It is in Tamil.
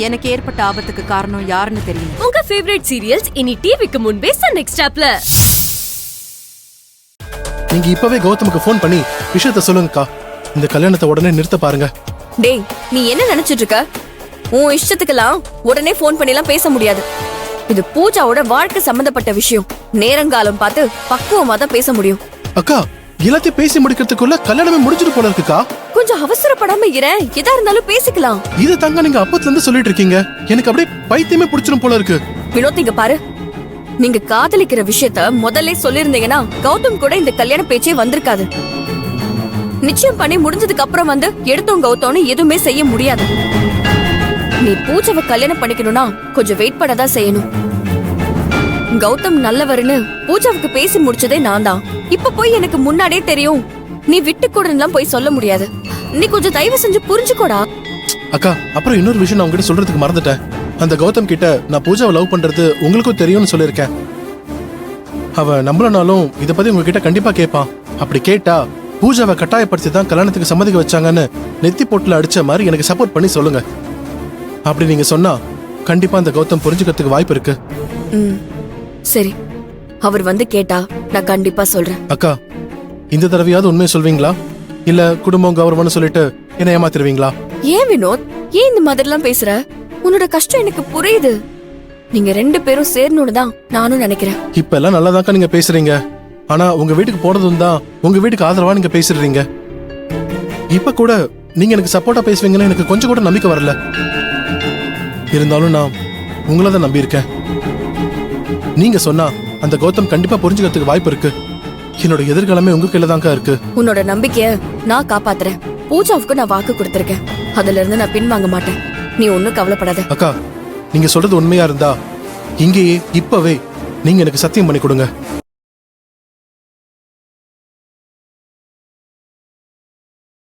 எனக்கு ஏற்பட்ட ஆபத்துக்கு காரணம் யாருன்னு தெரியும். உங்க ஃபேவரட் சீரியல்ஸ் இனி டிவிக்கு முன்பே சன் நெக்ஸ்ட் ஆப்ல. நீங்க இப்பவே கௌதமுக்கு ஃபோன் பண்ணி விஷயத்த சொல்லுங்கக்கா. இந்த கல்யாணத்தை உடனே நிறுத்த பாருங்க. டேய், நீ என்ன நினைச்சிட்டு இருக்க? உன் இஷ்டத்துக்கெல்லாம் உடனே ஃபோன் பண்ணிலாம் பேச முடியாது. இது பூஜாவோட வாழ்க்கை சம்பந்தப்பட்ட விஷயம். நேரங்காலம் பார்த்து பக்குவமா தான் பேச முடியும். அக்கா, எல்லாத்தையும் பேசி முடிக்கிறதுக்குள்ள கல்யாணமே முடிஞ்சிட்டு போல இருக்குக்கா. கொஞ்சம் அவசரப்படாம இரு, எதா இருந்தாலும் பேசிக்கலாம். இது தங்க நீங்க அப்பத்துல இருந்து சொல்லிட்டு இருக்கீங்க. எனக்கு அப்படியே பைத்தியமே பிடிச்சிரும் போல இருக்கு. வினோத், இங்க பாரு. நீங்க காதலிக்கிற விஷயத்த முதல்ல சொல்லிருந்தீங்கன்னா கௌதம் கூட இந்த கல்யாண பேச்சே வந்திருக்காது. நிச்சயம் பண்ணி முடிஞ்சதுக்கு அப்புறம் வந்து எடுத்தோம் கௌதம்னு எதுவுமே செய்ய முடியாது. நீ பூஜாவை கல்யாணம் பண்ணிக்கணும்னா கொஞ்சம் வெயிட் பண்ணதான் செய்யணும். கௌதம் நல்லவர்னு பூஜாவுக்கு பேசி முடிச்சதே நான் தான். இப்ப போய் எனக்கு முன்னாடியே தெரியும் நீ விட்டு கூடலாம் போய் சொல்ல முடியாது. நீ கொஞ்சம் தயவு செஞ்சு புரிஞ்சுக்கோடா. அக்கா, அப்புறம் இன்னொரு விஷயம் நான் உங்ககிட்ட சொல்றதுக்கு மறந்துட்டேன். அந்த கௌதம் கிட்ட நான் பூஜாவை லவ் பண்றது உங்களுக்கும் தெரியும்னு சொல்லியிருக்கேன். அவ நம்பலனாலும் இத பத்தி உங்ககிட்ட கண்டிப்பா கேட்பான். அப்படி கேட்டா பூஜாவை கட்டாயப்படுத்தி தான் கல்யாணத்துக்கு சம்மதிக்க வச்சாங்கன்னு நெத்தி போட்டுல அடிச்ச மாதிரி எனக்கு சப்போர்ட் பண்ணி சொல்லுங்க. அப்படி நீங்க சொன்னா கண்டிப்பா அந்த கௌதம் புரிஞ்சுக்கிறதுக்கு வாய்ப்பு இருக்கு. சரி, அவர் வந்து கேட்டா நான் கண்டிப்பா சொல்றேன். அக்கா, இந்த தடவையாவது உண்மையை சொல்வீங்களா? இல்ல குடும்பம் கௌரவம்னு சொல்லிட்டு என்ன ஏமாத்திருவீங்களா? ஏன் வினோத், ஏன் இந்த மாதிரிலாம் பேசுற? உன்னோட கஷ்டம் எனக்கு புரியுது. நீங்க ரெண்டு பேரும் சேரணும்னு தான் நானும் நினைக்கிறேன். இப்ப எல்லாம் நல்லாதாக்கா நீங்க பேசுறீங்க. ஆனா உங்க வீட்டுக்கு போனதும் தான் உங்க வீட்டுக்கு ஆதரவா நீங்க பேசுறீங்க. இப்ப கூட நீங்க எனக்கு சப்போர்ட்டா பேசுவீங்கன்னு எனக்கு கொஞ்சம் கூட நம்பிக்கை வரல. இருந்தாலும் நான் உங்களை தான் நம்பி இருக்கேன். நீங்க சொன்னா அந்த கௌதம் கண்டிப்பா புரிஞ்சுக்கிறதுக்கு வாய்ப்பு இருக்கு. என்னோட எதிர்காலமே உங்க கையில தான்க்கா இருக்கு. உன்னோட நம்பிக்கைய நான் காப்பாத்துறேன். பூஜாவுக்கு நான் வாக்கு கொடுத்திருக்கேன். அதுல இருந்து நான் பின்வாங்க மாட்டேன். நீ ஒன்னும் கவலைப்படாத. அக்கா, நீங்க சொல்றது உண்மையா இருந்தா இங்கேயே இப்பவே நீங்க எனக்கு சத்தியம் பண்ணி கொடுங்க.